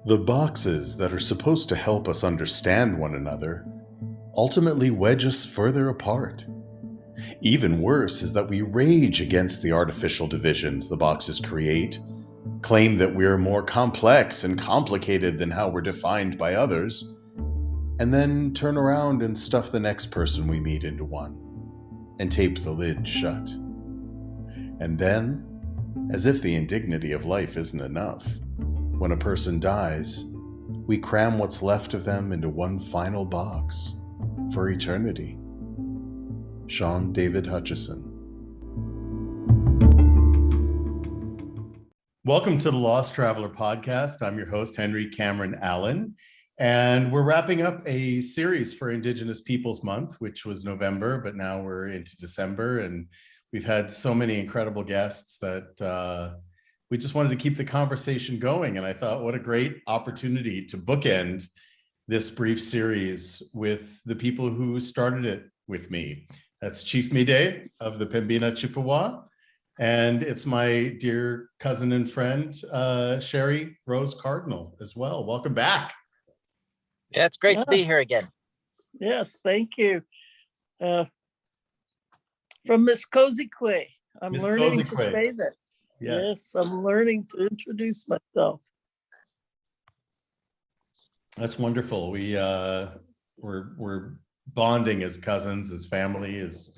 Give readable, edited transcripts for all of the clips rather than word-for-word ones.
The boxes that are supposed to help us understand one another ultimately wedge us further apart. Even worse is that we rage against the artificial divisions the boxes create, claim that we're more complex and complicated than how we're defined by others, and then turn around and stuff the next person we meet into one, and tape the lid shut. And then, as if the indignity of life isn't enough, when a person dies, we cram what's left of them into one final box for eternity. Sean David Hutchison. Welcome to the Lost Traveler Podcast. I'm your host, Henry Cameron Allen, and we're wrapping up a series for Indigenous Peoples Month, which was November, but now we're into December, and we've had so many incredible guests that we just wanted to keep the conversation going. And I thought, what a great opportunity to bookend this brief series with the people who started it with me. That's Chief Midegah of the Pembina Chippewa. And it's my dear cousin and friend, Sherry Rose Cardinal as well. Welcome back. Yeah, it's great to be here again. Yes, thank you. From Miss Cozyquay. I'm Miss learning Cozyquay. to say that. Yes, I'm learning to introduce myself. That's wonderful. We're bonding as cousins, as family, as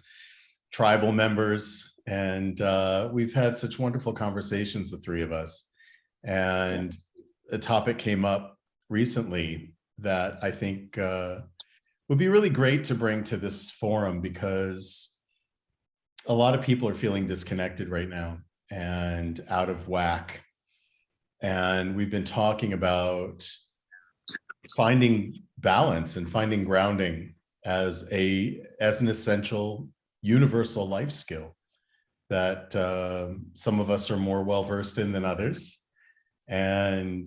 tribal members, and we've had such wonderful conversations, the three of us. And a topic came up recently that I think would be really great to bring to this forum, because a lot of people are feeling disconnected right now and out of whack. And we've been talking about finding balance and finding grounding as an essential universal life skill that some of us are more well-versed in than others. And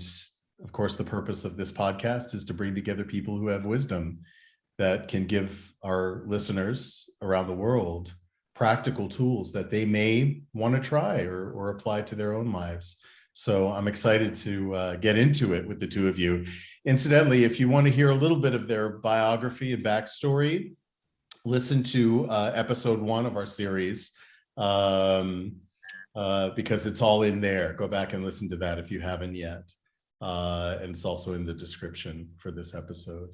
of course, the purpose of this podcast is to bring together people who have wisdom that can give our listeners around the world practical tools that they may want to try or apply to their own lives. So I'm excited to get into it with the two of you. Incidentally, if you want to hear a little bit of their biography and backstory, listen to episode 1 of our series, because it's all in there. Go back and listen to that if you haven't yet. And it's also in the description for this episode.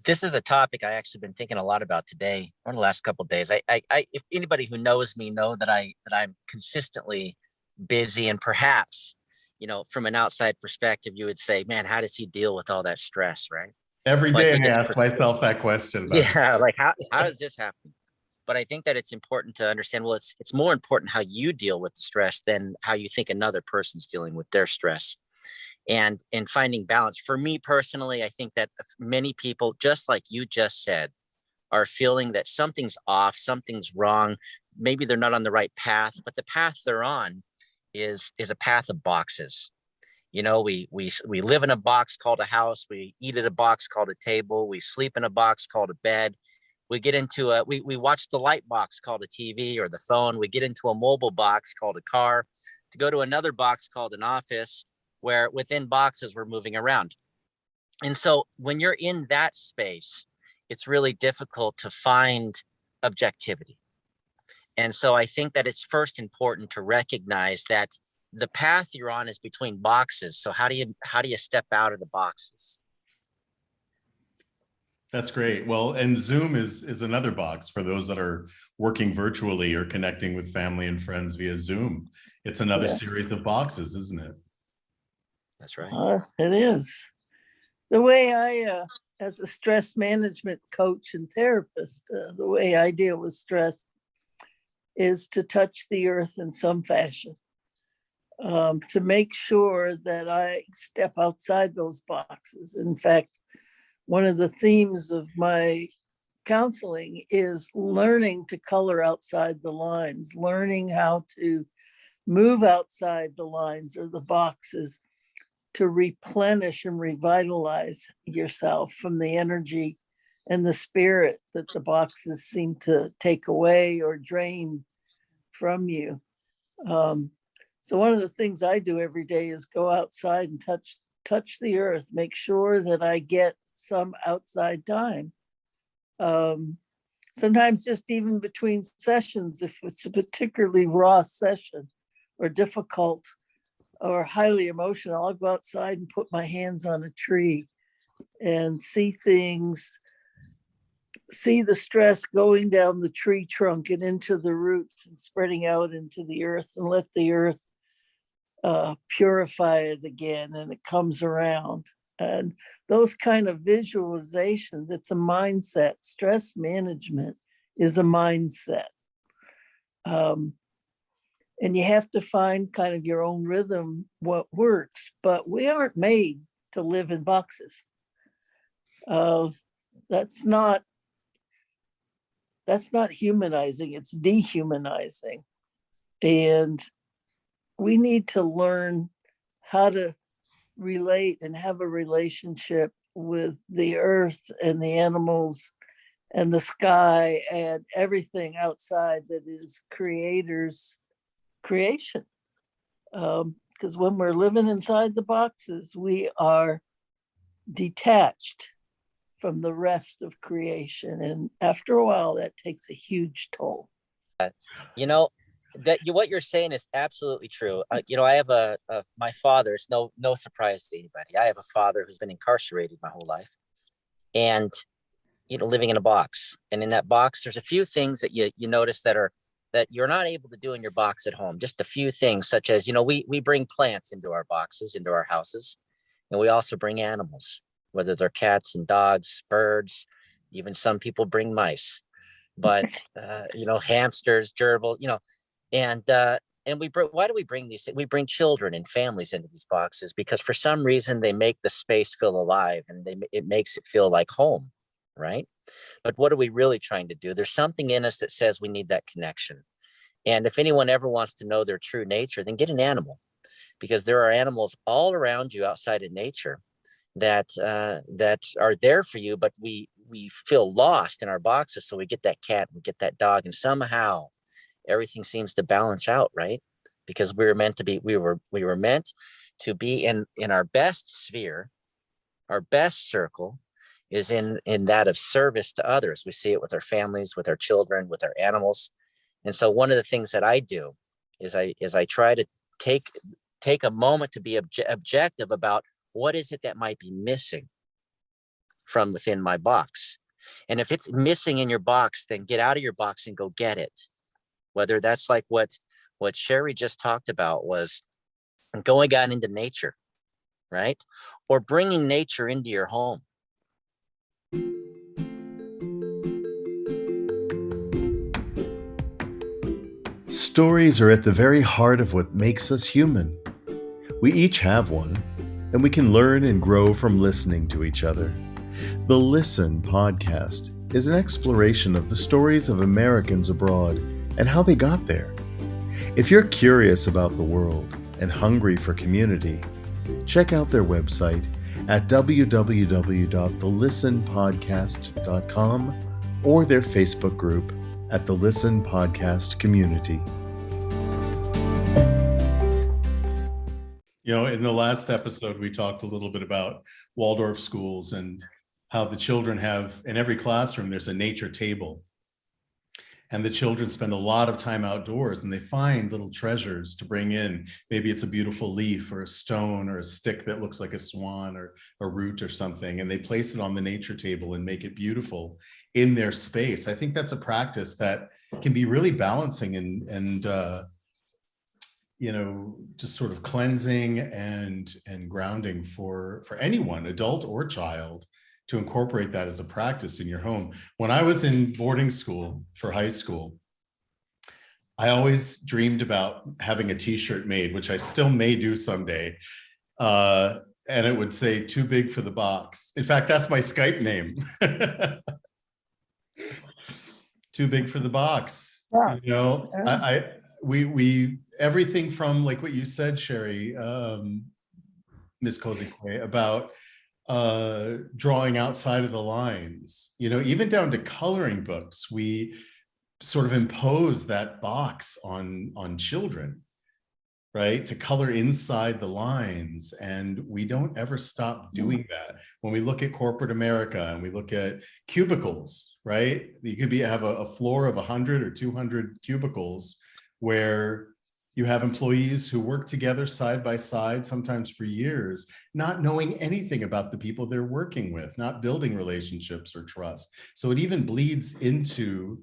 This is a topic I actually been thinking a lot about today, or the last couple of days. I if anybody who knows me know that I'm consistently busy, and perhaps, from an outside perspective, you would say, man, how does he deal with all that stress, right? Every day I ask myself that question. Yeah, like how does this happen? But I think that it's important to understand, well, it's more important how you deal with the stress than how you think another person's dealing with their stress. And in finding balance, for me personally, I think that many people, just like you just said, are feeling that something's off, something's wrong. Maybe they're not on the right path, but the path they're on is a path of boxes. We live in a box called a house. We eat at a box called a table. We sleep in a box called a bed. We get into we watch the light box called a TV or the phone. We get into a mobile box called a car, to go to another box called an office, where within boxes we're moving around. And so when you're in that space, it's really difficult to find objectivity. And so I think that it's first important to recognize that the path you're on is between boxes. So how do you step out of the boxes? That's great. Well, and Zoom is another box for those that are working virtually or connecting with family and friends via Zoom. It's another series of boxes, isn't it? That's right. It is. The way I, as a stress management coach and therapist, the way I deal with stress is to touch the earth in some fashion, to make sure that I step outside those boxes. In fact, one of the themes of my counseling is learning to color outside the lines, learning how to move outside the lines or the boxes, to replenish and revitalize yourself from the energy and the spirit that the boxes seem to take away or drain from you. So one of the things I do every day is go outside and touch the earth, make sure that I get some outside time. Sometimes just even between sessions, if it's a particularly raw session or difficult or highly emotional, I'll go outside and put my hands on a tree and see things, see the stress going down the tree trunk and into the roots and spreading out into the earth, and let the earth purify it again, and it comes around. And those kind of visualizations, it's a mindset. Stress management is a mindset. And you have to find kind of your own rhythm, what works, but we aren't made to live in boxes. That's not humanizing, it's dehumanizing. And we need to learn how to relate and have a relationship with the earth and the animals and the sky and everything outside that is creator's creation. Because when we're living inside the boxes, we are detached from the rest of creation. And after a while, that takes a huge toll. You know, what you're saying is absolutely true. I have my father, it's no surprise to anybody. I have a father who's been incarcerated my whole life, and living in a box. And in that box, there's a few things that you notice that you're not able to do in your box at home. Just a few things, such as we bring plants into our boxes, into our houses, and we also bring animals, whether they're cats and dogs, birds, even some people bring mice, but hamsters, gerbils, and why do we bring these? We bring children and families into these boxes because for some reason they make the space feel alive, and it makes it feel like home, right? But what are we really trying to do? There's something in us that says we need that connection. And if anyone ever wants to know their true nature, then get an animal, because there are animals all around you outside of nature that are there for you, but we feel lost in our boxes. So we get that cat, we get that dog, and somehow everything seems to balance out, right? Because we were meant to be in our best sphere. Our best circle is in that of service to others. We see it with our families, with our children, with our animals. And so one of the things that I do is I try to take a moment to be objective about what is it that might be missing from within my box. And if it's missing in your box, then get out of your box and go get it. Whether that's like what Sherry just talked about, was going out into nature, right? Or bringing nature into your home. Stories are at the very heart of what makes us human. We each have one, and we can learn and grow from listening to each other. The Listen podcast is an exploration of the stories of Americans abroad and how they got there. If you're curious about the world and hungry for community, check out their website at www.thelistenpodcast.com or their Facebook group at the Listen Podcast Community. In the last episode, we talked a little bit about Waldorf schools and how the children have, in every classroom, there's a nature table. And the children spend a lot of time outdoors, and they find little treasures to bring in. Maybe it's a beautiful leaf or a stone or a stick that looks like a swan or a root or something, and they place it on the nature table and make it beautiful in their space. I think that's a practice that can be really balancing and just sort of cleansing and grounding for anyone, adult or child, to incorporate that as a practice in your home. When I was in boarding school for high school, I always dreamed about having a t-shirt made, which I still may do someday. And it would say, "Too big for the box." In fact, that's my Skype name. Too big for the box. We everything from, like what you said, Sherry, Ms. Kozikwe, about drawing outside of the lines, even down to coloring books. We sort of impose that box on children. right? To color inside the lines. And we don't ever stop doing that. When we look at corporate America and we look at cubicles, right? You could have a floor of 100 or 200 cubicles where you have employees who work together side by side, sometimes for years, not knowing anything about the people they're working with, not building relationships or trust. So it even bleeds into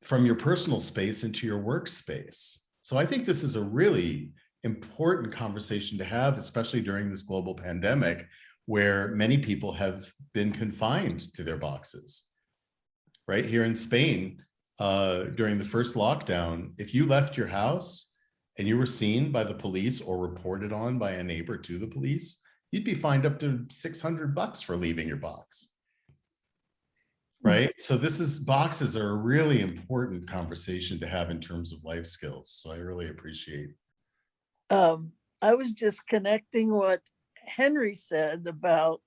from your personal space into your workspace. So I think this is a really important conversation to have, especially during this global pandemic, where many people have been confined to their boxes. Right here in Spain, during the first lockdown, if you left your house and you were seen by the police or reported on by a neighbor to the police, you'd be fined up to $600 for leaving your box. Right? So boxes are a really important conversation to have in terms of life skills. So I really appreciate. I was just connecting what Henry said about,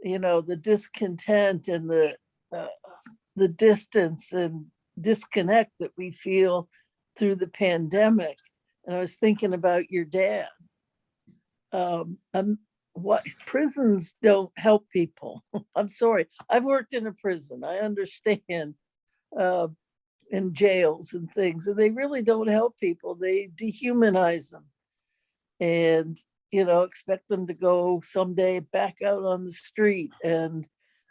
the discontent and the distance and disconnect that we feel through the pandemic. And I was thinking about your dad. What prisons don't help people. I'm sorry. I've worked in a prison. I understand in jails and things, and they really don't help people. They dehumanize them and, expect them to go someday back out on the street and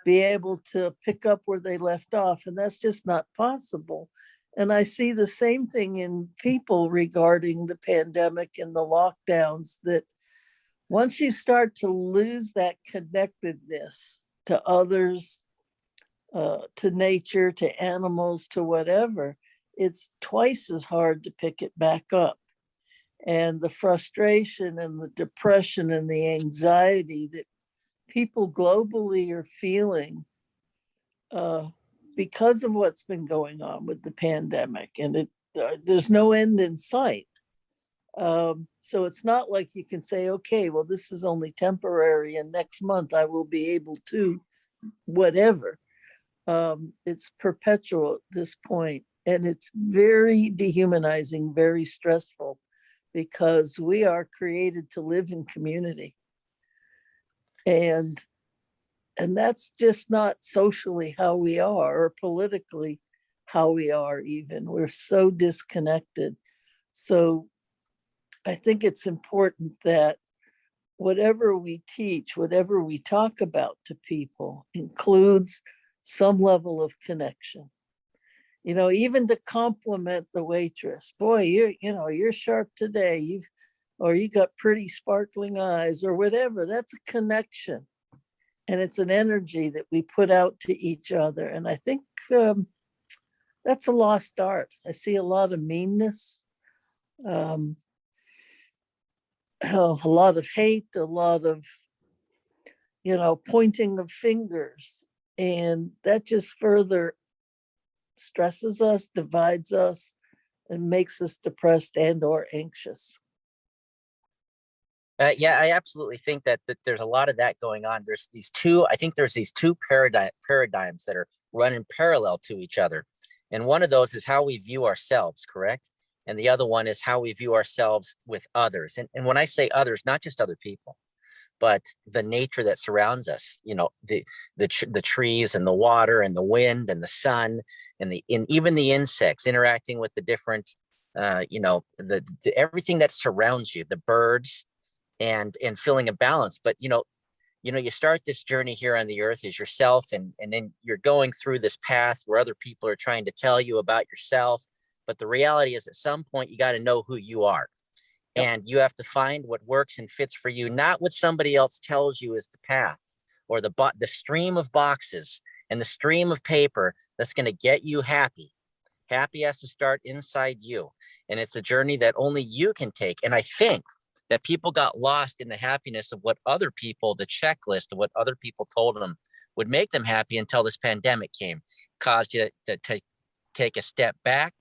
be able to pick up where they left off. And that's just not possible. And I see the same thing in people regarding the pandemic and the lockdowns, that once you start to lose that connectedness to others, to nature, to animals, to whatever, it's twice as hard to pick it back up. And the frustration and the depression and the anxiety that people globally are feeling because of what's been going on with the pandemic, and there's no end in sight. So it's not like you can say, okay, well, this is only temporary and next month I will be able to whatever. It's perpetual at this point, and it's very dehumanizing, very stressful, because we are created to live in community. And that's just not socially how we are, or politically how we are even. We're so disconnected. So I think it's important that whatever we teach, whatever we talk about to people, includes some level of connection. Even to compliment the waitress. Boy, you're sharp today. You got pretty sparkling eyes, or whatever. That's a connection. And it's an energy that we put out to each other. And I think that's a lost art. I see a lot of meanness, a lot of hate, a lot of, pointing of fingers. And that just further stresses us, divides us, and makes us depressed and or anxious. Yeah, I absolutely think that there's a lot of that going on. There's these two paradigms that are running parallel to each other. And one of those is how we view ourselves, correct? And the other one is how we view ourselves with others. And when I say others, not just other people, but the nature that surrounds us, the trees and the water and the wind and the sun and even the insects interacting with the different, everything that surrounds you, the birds, and feeling a balance. But you start this journey here on the earth as yourself, and then you're going through this path where other people are trying to tell you about yourself. But the reality is, at some point, you got to know who you are. Yep. And you have to find what works and fits for you, not what somebody else tells you is the path, or the stream of boxes and the stream of paper that's going to get you happy. Happy has to start inside you. And it's a journey that only you can take. And I think that people got lost in the happiness of what other people, the checklist of what other people told them would make them happy, until this pandemic came, caused you to take a step back,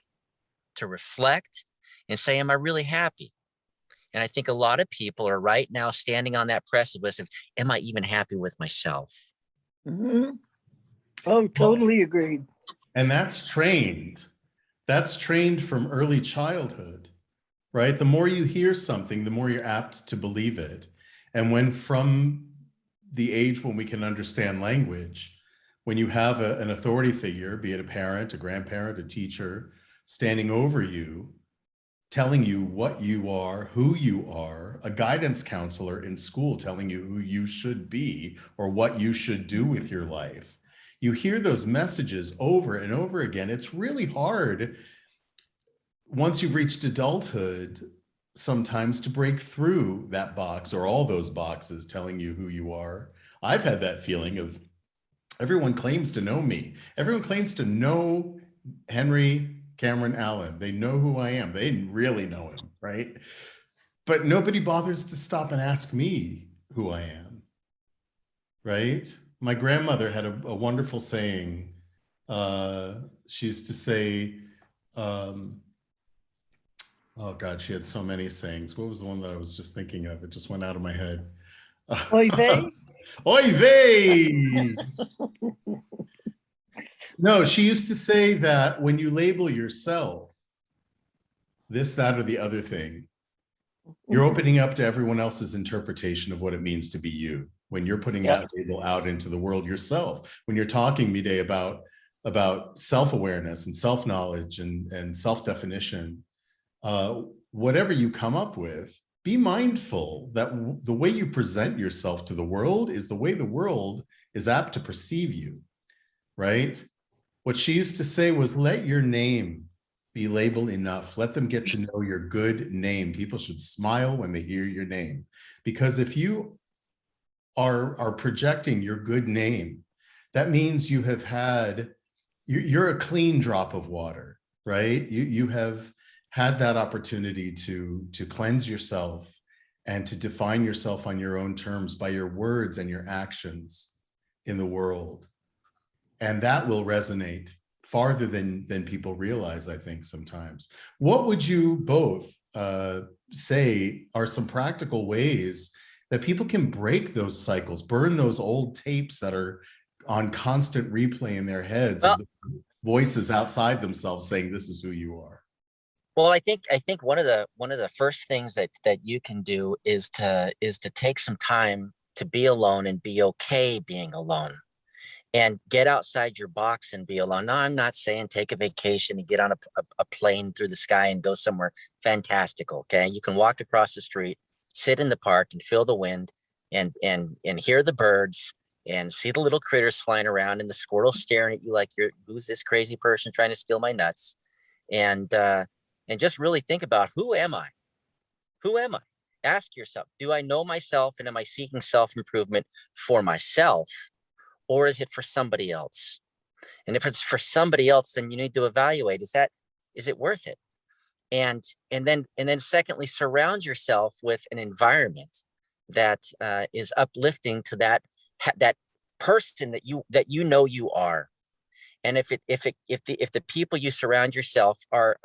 to reflect and say, am I really happy? And I think a lot of people are right now standing on that precipice of, am I even happy with myself? Mm-hmm. Oh, totally agreed. And that's trained from early childhood. right? The more you hear something, the more you're apt to believe it. And when from the age when we can understand language, when you have an authority figure, be it a parent, a grandparent, a teacher, standing over you, telling you what you are, who you are, a guidance counselor in school telling you who you should be or what you should do with your life. You hear those messages over and over again. It's really hard once you've reached adulthood sometimes to break through that box or all those boxes telling you who you are. I've had that feeling of everyone claims to know me. Everyone claims to know Henry Cameron Allen. They know who I am. They really know him, right? But nobody bothers to stop and ask me who I am, right? My grandmother had a wonderful saying. She used to say, oh God, she had so many sayings. What was the one that I was just thinking of? It just went out of my head. Oy vey? Oy vey! No, she used to say that when you label yourself this, that, or the other thing, you're opening up to everyone else's interpretation of what it means to be you. When you're putting that label out into the world yourself, when you're talking, Midegah, about self-awareness and self-knowledge and self-definition, whatever you come up with, be mindful that the way you present yourself to the world is the way the world is apt to perceive you, right? What she used to say was, let your name be labeled enough. Let them get to know your good name. People should smile when they hear your name. Because if you are projecting your good name, that means you have had, you're a clean drop of water, right? You have had that opportunity to cleanse yourself and to define yourself on your own terms by your words and your actions in the world. And that will resonate farther than people realize, I think, sometimes. What would you both say are some practical ways that people can break those cycles, burn those old tapes that are on constant replay in their heads, of the voices outside themselves saying, this is who you are? Well, I think one of the first things that you can do is to take some time to be alone and be okay being alone, and get outside your box and be alone. Now, I'm not saying take a vacation and get on a plane through the sky and go somewhere fantastical. Okay, you can walk across the street, sit in the park, and feel the wind, and hear the birds, and see the little critters flying around, and the squirrels staring at you like, who's this crazy person trying to steal my nuts, and just really think about, who am I? Who am I? Ask yourself, do I know myself, and am I seeking self-improvement for myself, or is it for somebody else? And if it's for somebody else, then you need to evaluate, is it worth it? And then secondly, surround yourself with an environment that is uplifting to that person that you know you are. And if the people you surround yourself are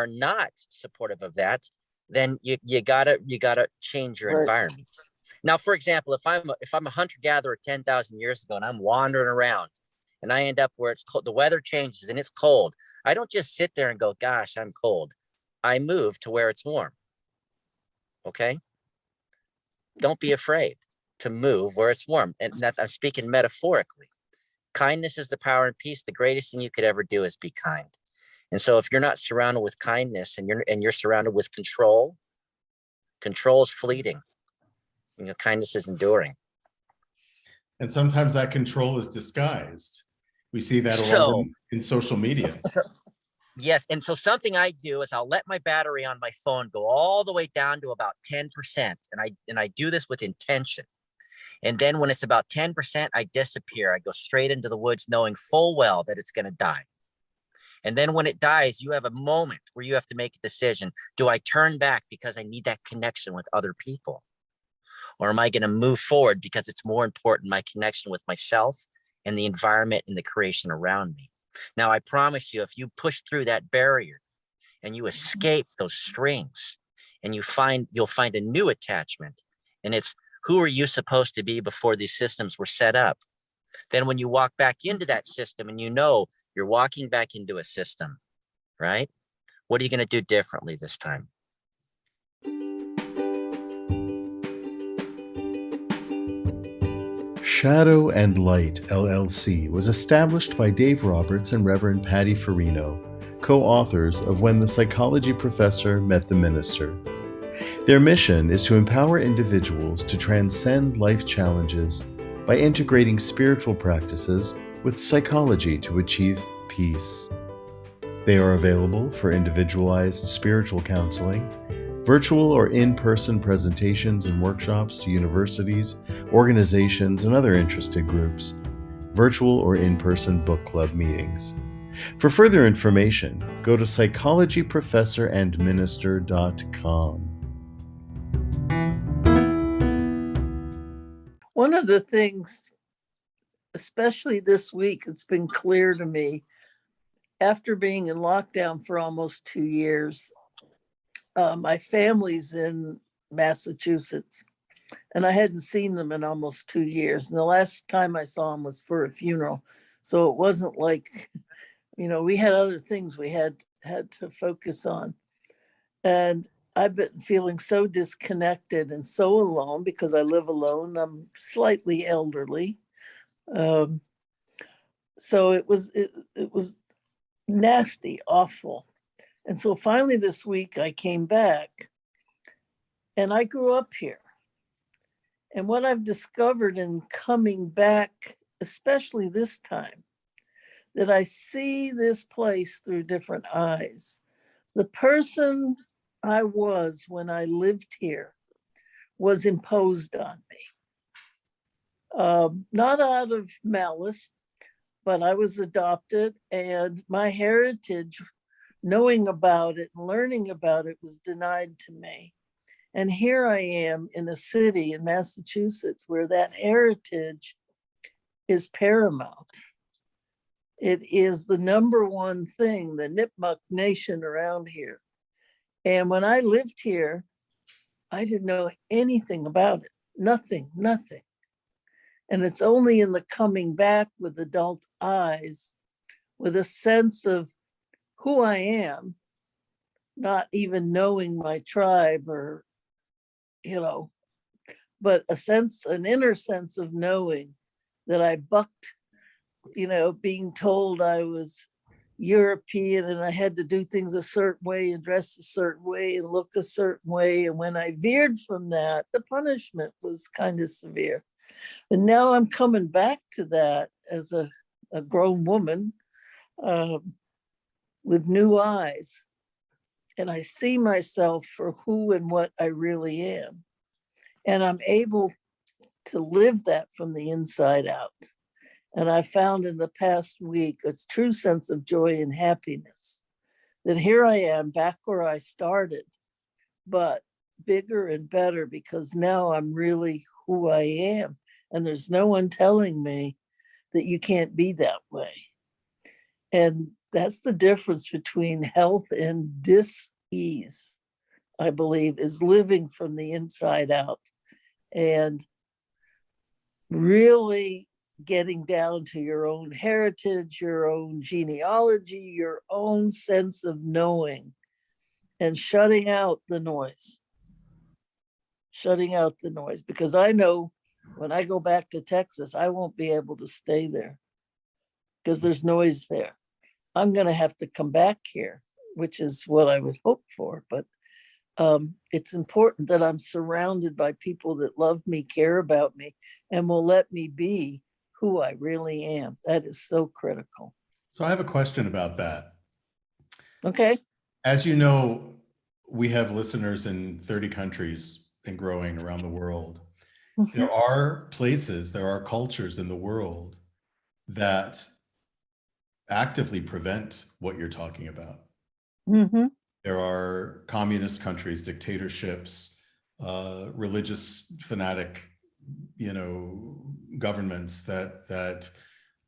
not supportive of that, then you gotta change your environment. Now, for example, if I'm a hunter-gatherer 10,000 years ago and I'm wandering around and I end up where it's cold, the weather changes and it's cold, I don't just sit there and go, gosh, I'm cold. I move to where it's warm. Okay? Don't be afraid to move where it's warm. And I'm speaking metaphorically. Kindness is the power and peace. The greatest thing you could ever do is be kind. And so if you're not surrounded with kindness and you're surrounded with control is fleeting. Kindness is enduring. And sometimes that control is disguised. We see that a lot in social media. Yes. And so something I do is I'll let my battery on my phone go all the way down to about 10%. And I do this with intention. And then when it's about 10%, I disappear. I go straight into the woods knowing full well that it's going to die. And then when it dies, you have a moment where you have to make a decision. Do I turn back because I need that connection with other people? Or am I going to move forward because it's more important, my connection with myself and the environment and the creation around me? Now, I promise you, if you push through that barrier and you escape those strings, and you'll find a new attachment, and it's, who are you supposed to be before these systems were set up? Then when you walk back into that system and you're walking back into a system, right? What are you going to do differently this time? Shadow and Light, LLC, was established by Dave Roberts and Reverend Patty Farino, co-authors of When the Psychology Professor Met the Minister. Their mission is to empower individuals to transcend life challenges by integrating spiritual practices with psychology to achieve peace. They are available for individualized spiritual counseling, virtual or in-person presentations and workshops to universities, organizations, and other interested groups, virtual or in-person book club meetings. For further information, go to psychologyprofessorandminister.com. One of the things, especially this week, it's been clear to me after being in lockdown for almost 2 years. My family's in Massachusetts, and I hadn't seen them in almost 2 years. And the last time I saw them was for a funeral. So it wasn't like, we had other things we had to focus on. And I've been feeling so disconnected and so alone because I live alone. I'm slightly elderly. So it was nasty, awful. And so finally this week I came back, and I grew up here. And what I've discovered in coming back, especially this time, that I see this place through different eyes. The person I was when I lived here was imposed on me. Not out of malice, but I was adopted, and my heritage, knowing about it and learning about it, was denied to me. And here I am in a city in Massachusetts where that heritage is paramount. It is the number one thing, the Nipmuc Nation around here. And when I lived here, I didn't know anything about it. Nothing. And it's only in the coming back with adult eyes, with a sense of who I am, not even knowing my tribe or, but an inner sense of knowing that I bucked, being told I was European and I had to do things a certain way and dress a certain way and look a certain way. And when I veered from that, the punishment was kind of severe. And now I'm coming back to that as a grown woman with new eyes. And I see myself for who and what I really am. And I'm able to live that from the inside out. And I found in the past week a true sense of joy and happiness, that here I am back where I started, but bigger and better, because now I'm really who I am. And there's no one telling me that you can't be that way. And that's the difference between health and dis-ease, I believe, is living from the inside out and really getting down to your own heritage, your own genealogy, your own sense of knowing, and shutting out the noise. Because I know when I go back to Texas, I won't be able to stay there because there's noise there. I'm going to have to come back here, which is what I would hope for. But it's important that I'm surrounded by people that love me, care about me, and will let me be who I really am. That is so critical. So I have a question about that. Okay. As you know, we have listeners in 30 countries and growing around the world. Mm-hmm. There are cultures in the world that actively prevent what you're talking about. Mm-hmm. There are communist countries, dictatorships, religious fanatic, governments that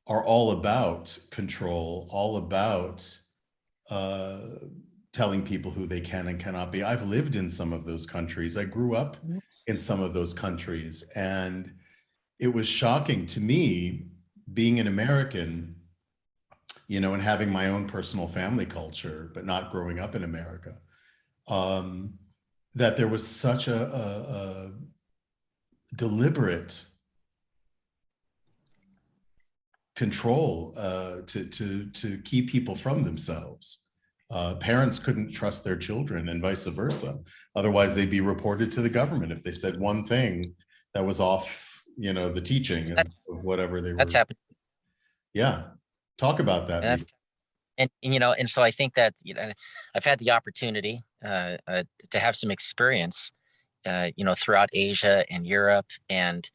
are all about control, all about telling people who they can and cannot be. I've lived in some of those countries. I grew up in some of those countries, and it was shocking to me being an American, and having my own personal family culture, but not growing up in America, that there was such a deliberate control to keep people from themselves. Parents couldn't trust their children and vice versa. Otherwise, they'd be reported to the government if they said one thing that was off, the teaching of whatever they were. That's happened. Yeah. Talk about that. And so I think that, I've had the opportunity to have some experience, throughout Asia and Europe, and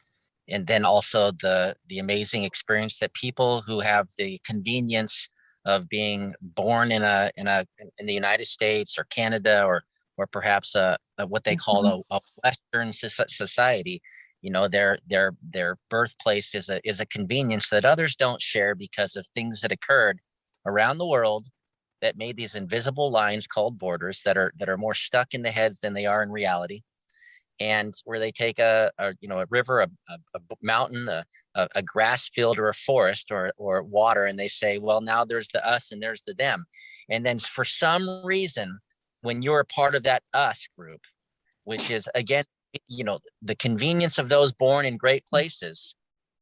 then also the amazing experience that people who have the convenience of being born in the United States or Canada or perhaps what they call a Western society, their birthplace is a convenience that others don't share because of things that occurred around the world that made these invisible lines called borders that are more stuck in the heads than they are in reality. And where they take a river, a mountain, a grass field, or a forest, or water, and they say, well, now there's the us and there's the them. And then for some reason, when you're a part of that us group, which is, again, the convenience of those born in great places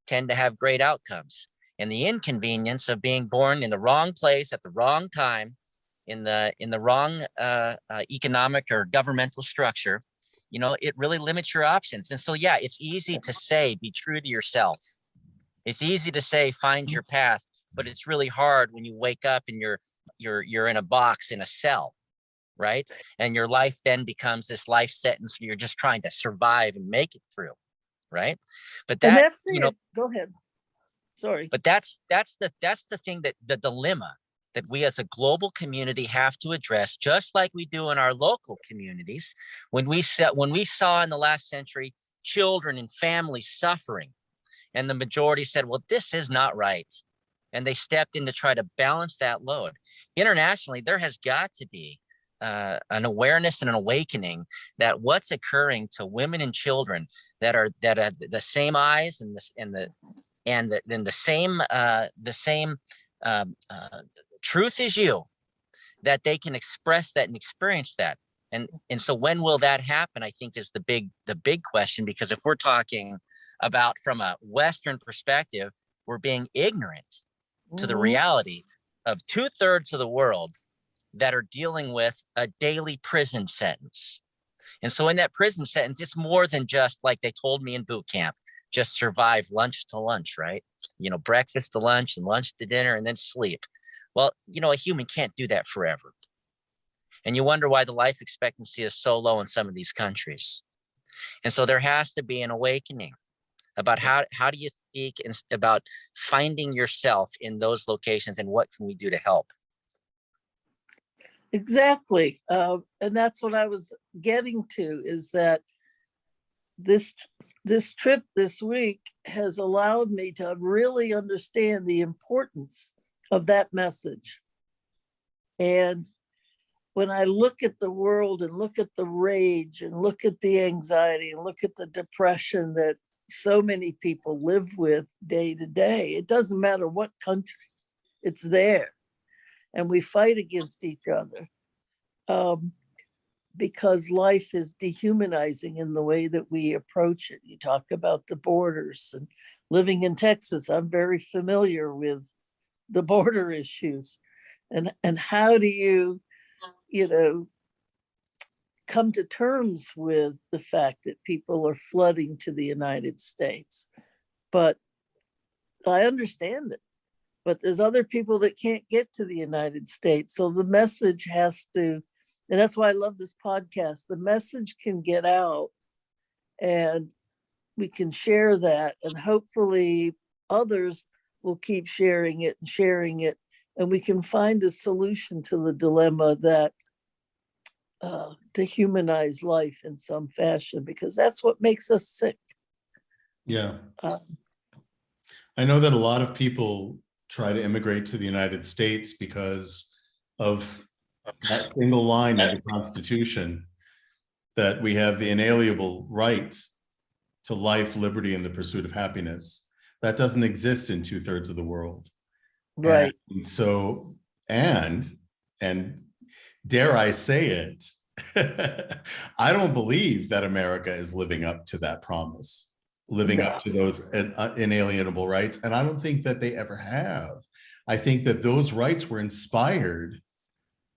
tend to have great outcomes, and the inconvenience of being born in the wrong place at the wrong time, in the wrong economic or governmental structure, it really limits your options. And so, yeah, it's easy to say, be true to yourself. It's easy to say, find your path, but it's really hard when you wake up and you're in a box in a cell, right? And your life then becomes this life sentence. You're just trying to survive and make it through, right? But that's go ahead. Sorry. But that's the thing, that the dilemma that we as a global community have to address, just like we do in our local communities. When we saw in the last century children and families suffering, and the majority said, well, this is not right, and they stepped in to try to balance that load. Internationally, there has got to be an awareness and an awakening that what's occurring to women and children that are the same eyes and the same truth as you, that they can express that and experience that. And so when will that happen, I think, is the big question, because if we're talking about from a Western perspective, we're being ignorant to the reality of 2/3 of the world that are dealing with a daily prison sentence. And so in that prison sentence, it's more than just, like they told me in boot camp, just survive lunch to lunch, right? Breakfast to lunch and lunch to dinner and then sleep. Well, a human can't do that forever. And you wonder why the life expectancy is so low in some of these countries. And so there has to be an awakening about how do you speak about finding yourself in those locations, and what can we do to help? Exactly. And that's what I was getting to, is that this trip this week has allowed me to really understand the importance of that message. And when I look at the world and look at the rage and look at the anxiety and look at the depression that so many people live with day to day, it doesn't matter what country, it's there. And we fight against each other because life is dehumanizing in the way that we approach it. You talk about the borders, and living in Texas, I'm very familiar with the border issues, and how do you come to terms with the fact that people are flooding to the United States. But I understand it, but there's other people that can't get to the United States. So the message has to, and that's why I love this podcast, the message can get out and we can share that, and hopefully others will keep sharing it, and we can find a solution to the dilemma that to humanize life in some fashion, because that's what makes us sick. Yeah. I know that a lot of people try to immigrate to the United States because of that single line in the Constitution, that we have the inalienable right to life, liberty, and the pursuit of happiness. That doesn't exist in 2/3 of the world. Right. And so, and dare I say it, I don't believe that America is living up to that promise. living up to those inalienable rights. And I don't think that they ever have. I think that those rights were inspired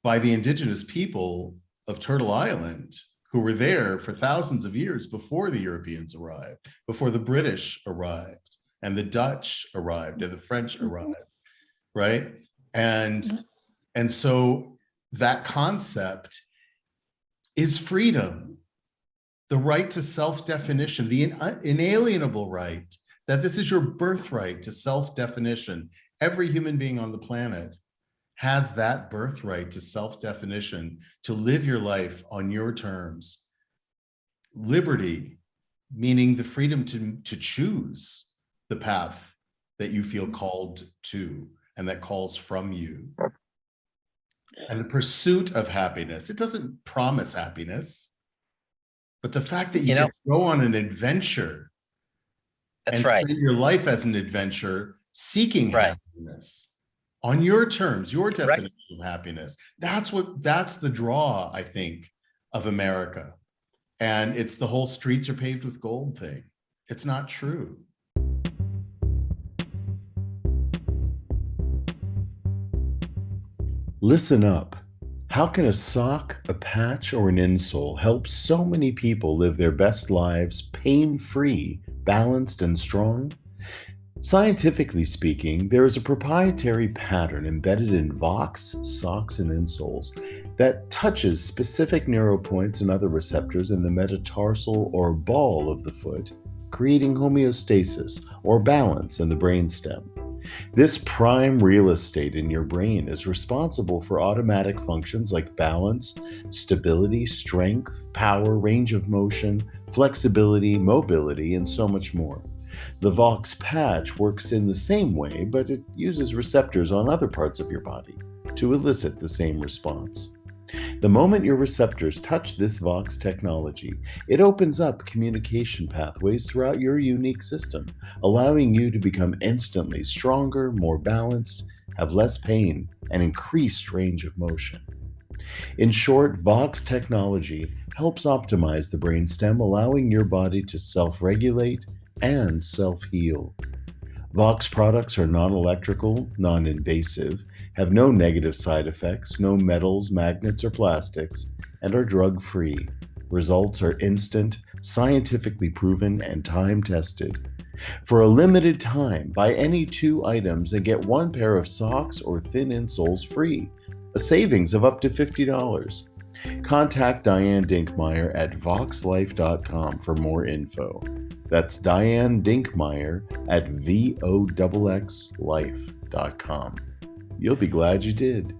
by the indigenous people of Turtle Island, who were there for thousands of years before the Europeans arrived, before the British arrived, and the Dutch arrived, and the French arrived, right? And so that concept is freedom, the right to self-definition, the inalienable right, that this is your birthright to self-definition. Every human being on the planet has that birthright to self-definition, to live your life on your terms. Liberty, meaning the freedom to choose the path that you feel called to and that calls from you. And the pursuit of happiness. It doesn't promise happiness, but the fact that you can go on an adventure and spend your life as an adventure seeking happiness on your terms, your definition of happiness. That's the draw, I think, of America. And it's the whole streets are paved with gold thing. It's not true. Listen up. How can a sock, a patch, or an insole help so many people live their best lives pain-free, balanced, and strong? Scientifically speaking, there is a proprietary pattern embedded in Vox, socks, and insoles that touches specific neuropoints and other receptors in the metatarsal or ball of the foot, creating homeostasis or balance in the brainstem. This prime real estate in your brain is responsible for automatic functions like balance, stability, strength, power, range of motion, flexibility, mobility, and so much more. The Vox patch works in the same way, but it uses receptors on other parts of your body to elicit the same response. The moment your receptors touch this Vox technology, it opens up communication pathways throughout your unique system, allowing you to become instantly stronger, more balanced, have less pain, and increased range of motion. In short, Vox technology helps optimize the brainstem, allowing your body to self-regulate and self-heal. Vox products are non-electrical, non-invasive, have no negative side effects, no metals, magnets, or plastics, and are drug-free. Results are instant, scientifically proven, and time-tested. For a limited time, buy any 2 items and get 1 pair of socks or thin insoles free, a savings of up to $50. Contact Diane Dinkmeyer at voxlife.com for more info. That's Diane Dinkmeyer at voxlife.com. You'll be glad you did.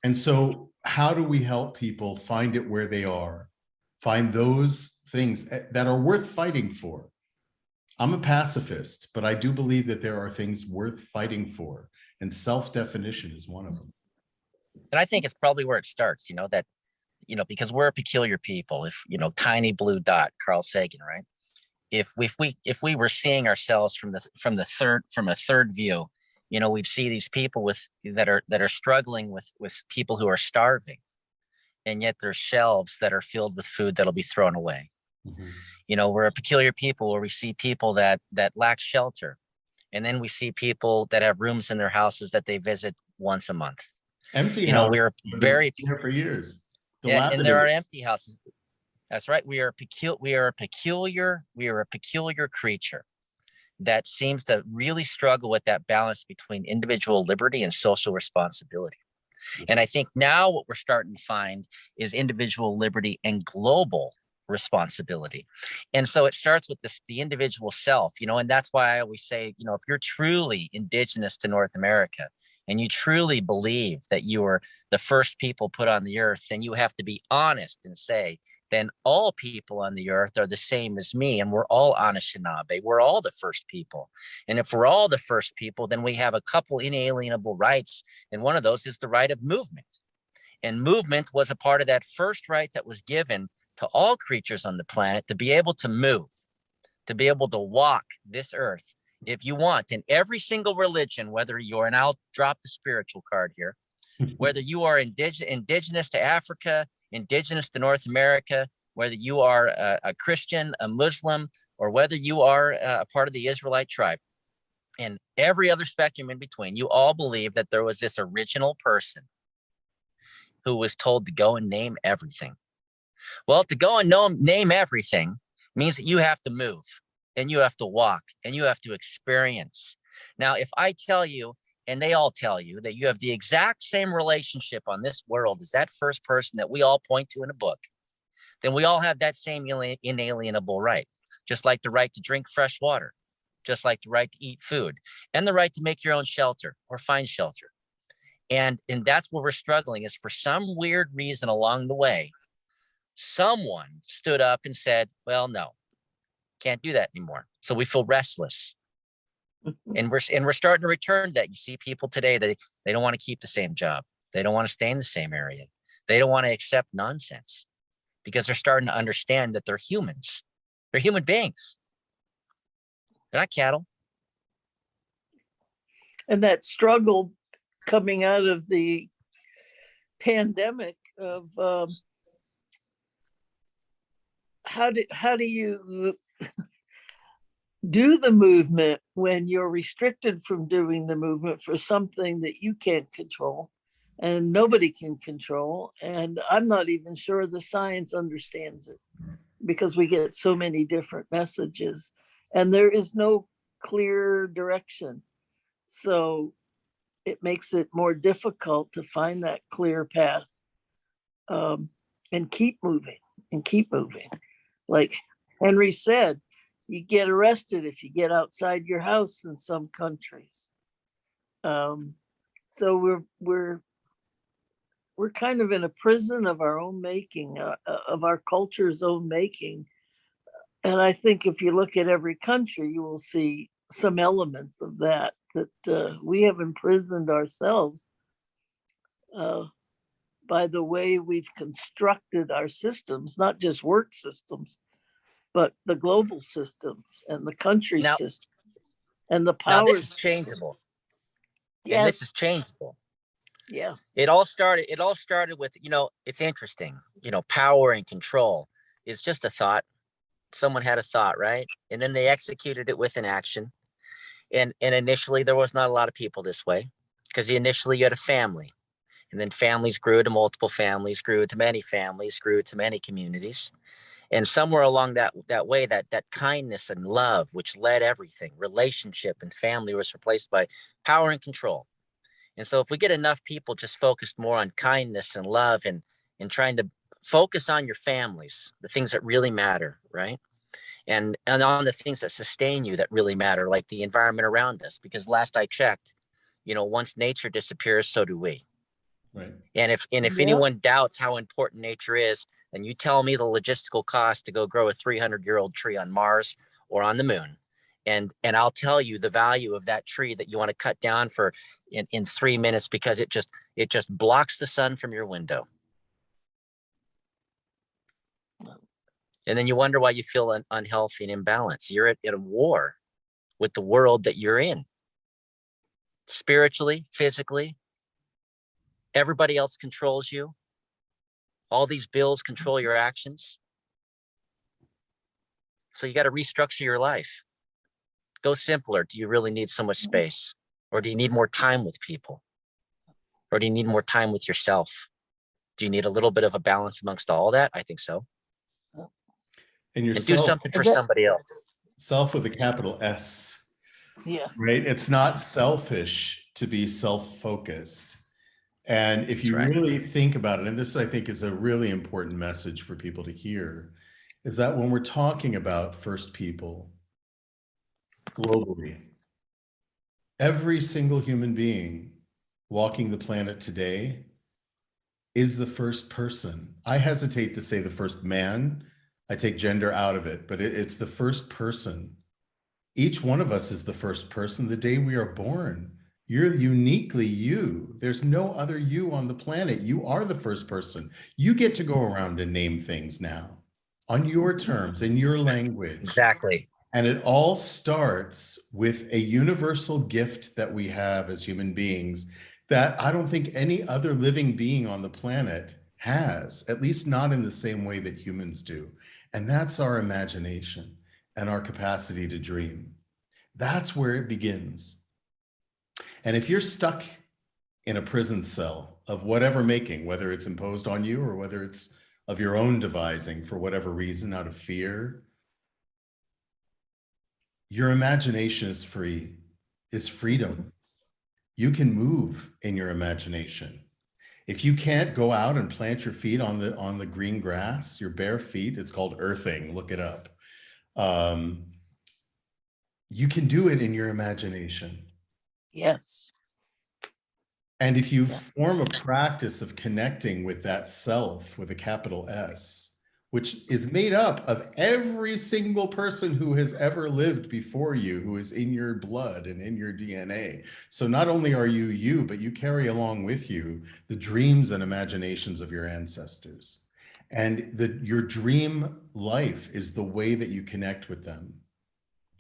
And so how do we help people find it where they are? Find those things that are worth fighting for. I'm a pacifist, but I do believe that there are things worth fighting for, and self-definition is one of them. And I think it's probably where it starts, because we're a peculiar people. If, tiny blue dot, Carl Sagan, right? If we were seeing ourselves from a third view, we'd see these people that are struggling with people who are starving, and yet there's shelves that are filled with food that'll be thrown away. Mm-hmm. We're a peculiar people where we see people that lack shelter, and then we see people that have rooms in their houses that they visit once a month. Empty. We're very here for years. And there are empty houses. That's right. We are a peculiar creature that seems to really struggle with that balance between individual liberty and social responsibility. And I think now what we're starting to find is individual liberty and global responsibility. And so it starts with the individual self, and that's why I always say, if you're truly indigenous to North America, and you truly believe that you are the first people put on the earth, then you have to be honest and say, then all people on the earth are the same as me, and we're all Anishinaabe. We're all the first people. And if we're all the first people, then we have a couple inalienable rights, and one of those is the right of movement. And movement was a part of that first right that was given to all creatures on the planet, to be able to move, to be able to walk this earth if you want. In every single religion, whether you're, and I'll drop the spiritual card here, whether you are indigenous to Africa, indigenous to North America, whether you are a Christian, a Muslim, or whether you are a part of the Israelite tribe, and every other spectrum in between, you all believe that there was this original person who was told to go and name everything. Well, to go and name everything means that you have to move, and you have to walk, and you have to experience. Now, if I tell you, and they all tell you, that you have the exact same relationship on this world as that first person that we all point to in a book, then we all have that same inalienable right, just like the right to drink fresh water, just like the right to eat food, and the right to make your own shelter or find shelter. And that's where we're struggling, is for some weird reason along the way, someone stood up and said, well, no, can't do that anymore. So we feel restless. And we're starting to return to that. You see people today, they don't want to keep the same job. They don't want to stay in the same area. They don't want to accept nonsense, because they're starting to understand that they're humans. They're human beings. They're not cattle. And that struggle coming out of the pandemic of how do you do the movement when you're restricted from doing the movement for something that you can't control and nobody can control? And I'm not even sure the science understands it, because we get so many different messages and there is no clear direction. So it makes it more difficult to find that clear path, and keep moving and keep moving. Like Henry said, you get arrested if you get outside your house in some countries. So we're kind of in a prison of our own making, of our culture's own making. And I think if you look at every country, you will see some elements of that we have imprisoned ourselves by the way we've constructed our systems, not just work systems, but the global systems and the country system and the powers. Now this is changeable. Yes. And this is changeable. Yes. It all started with, it's interesting, power and control is just a thought. Someone had a thought, right? And then they executed it with an action. And initially there was not a lot of people this way, because initially you had a family, and then families grew to multiple families, grew to many families, grew to many communities. And somewhere along that way, that kindness and love, which led everything, relationship and family, was replaced by power and control. And so if we get enough people just focused more on kindness and love and trying to focus on your families, the things that really matter, right? And on the things that sustain you that really matter, like the environment around us, because last I checked, once nature disappears, so do we. Right. And if anyone doubts how important nature is, then you tell me the logistical cost to go grow a 300-year-old tree on Mars or on the moon. And I'll tell you the value of that tree that you want to cut down for in 3 minutes, because it just blocks the sun from your window. And then you wonder why you feel unhealthy and imbalanced. You're at a war with the world that you're in. Spiritually, physically, everybody else controls you. All these bills control your actions. So you got to restructure your life. Go simpler. Do you really need so much space? Or do you need more time with people? Or do you need more time with yourself? Do you need a little bit of a balance amongst all that? I think so. And do something for somebody else. Self with a capital S. Yes. Right? It's not selfish to be self-focused. And if you really think about it, and this I think is a really important message for people to hear, is that when we're talking about first people globally, every single human being walking the planet today is the first person. I hesitate to say the first man. I take gender out of it, but it's the first person. Each one of us is the first person the day we are born. You're uniquely you. There's no other you on the planet. You are the first person. You get to go around and name things now on your terms, in your language. Exactly. And it all starts with a universal gift that we have as human beings that I don't think any other living being on the planet has, at least not in the same way that humans do. And that's our imagination and our capacity to dream. That's where it begins. And if you're stuck in a prison cell of whatever making, whether it's imposed on you or whether it's of your own devising for whatever reason, out of fear, your imagination is free, is freedom. You can move in your imagination. If you can't go out and plant your feet on the green grass, your bare feet, it's called earthing, look it up. You can do it in your imagination. Yes. And if you form a practice of connecting with that self with a capital S, which is made up of every single person who has ever lived before you, who is in your blood and in your DNA. So not only are you you, but you carry along with you the dreams and imaginations of your ancestors. And your dream life is the way that you connect with them.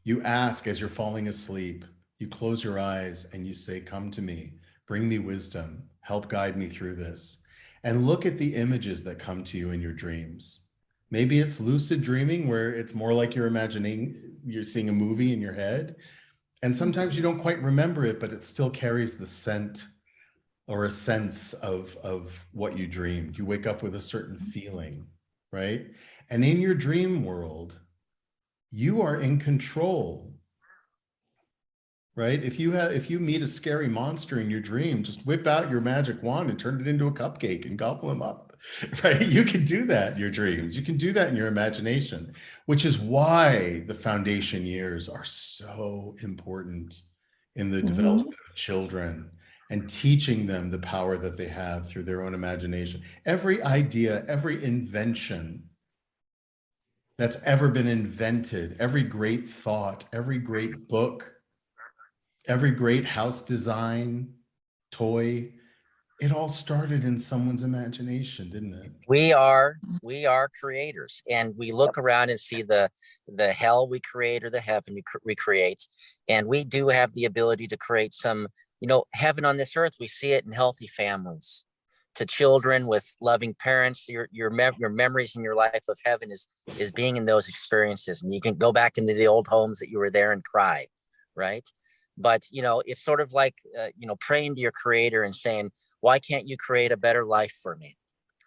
You ask as you're falling asleep, you close your eyes and you say, come to me, bring me wisdom, help guide me through this. And look at the images that come to you in your dreams. Maybe it's lucid dreaming where it's more like you're seeing a movie in your head. And sometimes you don't quite remember it, but it still carries the scent or a sense of what you dreamed. You wake up with a certain feeling, right? And in your dream world, you are in control, right? If you meet a scary monster in your dream, just whip out your magic wand and turn it into a cupcake and gobble them up, right? You can do that in your dreams. You can do that in your imagination, which is why the foundation years are so important in the development of children and teaching them the power that they have through their own imagination. Every idea, every invention that's ever been invented, every great thought, every great book, every great house design, toy, it all started in someone's imagination, didn't it? We are creators, and we look around and see the hell we create or the heaven we create, and we do have the ability to create some, heaven on this earth. We see it in healthy families, to children with loving parents. Your memories in your life of heaven is being in those experiences, and you can go back into the old homes that you were there and cry, right? But, it's sort of like, praying to your creator and saying, why can't you create a better life for me?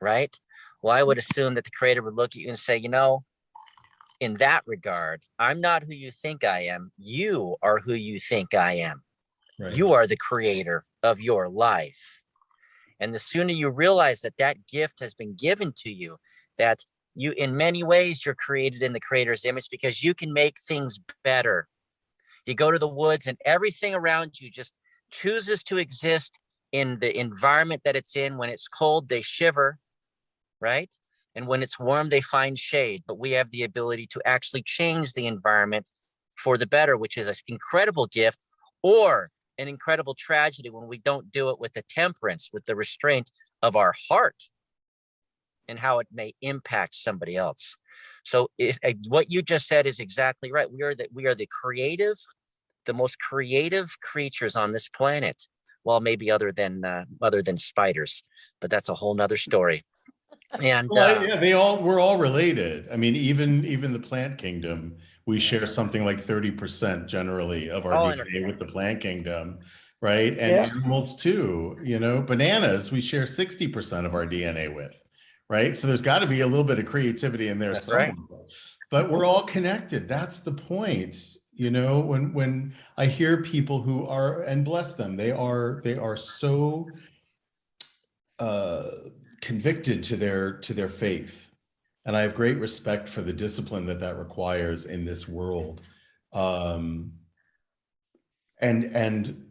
Right? Well, I would assume that the creator would look at you and say, in that regard, I'm not who you think I am. You are who you think I am. Right. You are the creator of your life. And the sooner you realize that gift has been given to you, that you, in many ways, you're created in the creator's image because you can make things better. You go to the woods and everything around you just chooses to exist in the environment that it's in. When it's cold, they shiver, right? And when it's warm, they find shade. But we have the ability to actually change the environment for the better, which is an incredible gift, or an incredible tragedy when we don't do it with the temperance, with the restraint of our heart, and how it may impact somebody else. So what you just said is exactly right. We are the creative, the most creative creatures on this planet. Well, maybe other than spiders, but that's a whole nother story. And we're all related. I mean, even the plant kingdom, we share something like 30% generally of our DNA with the plant kingdom, right? And animals too. Bananas, we share 60% of our DNA with. Right. So there's got to be a little bit of creativity in there somewhere. Right. But we're all connected. That's the point. When I hear people who are, and bless them, they are so convicted to their faith. And I have great respect for the discipline that requires in this world. And